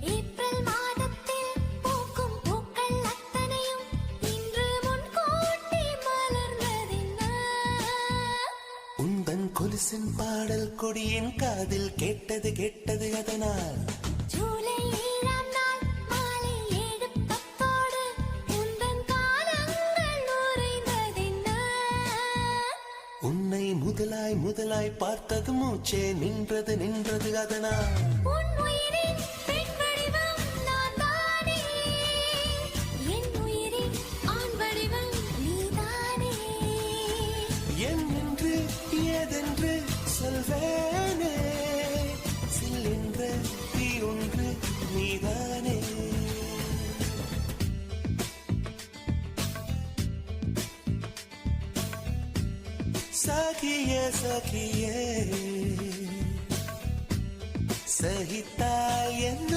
April மாதத்தில் பூக்கும் பூக்கள் அத்தனையும் இன்று முன்கூட்டி மலர்ந்ததென்ன? உந்தன் கொலுசின் பாடல் கொடியின் காதில் கேட்டது கேட்டது அதனால் ஜூலை 7ஆம் நாள் மாலை 7:10 உந்தன் காலங்கள் உறைந்ததென்ன? உன்னை முதலாய் முதலாய் பார்த்தது மூச்சே நின்றது நின்றது அதனால் உன் உயிரின் பெண் வடிவம் நான் தானே, என் உயிரின் ஆண் வடிவம் நீதானே. என் என்று ஏதென்று சொல்வேனே சில்லென்ற தீ ஒன்று நீதானே. சகியே சகியே சகித்தாய் என்ன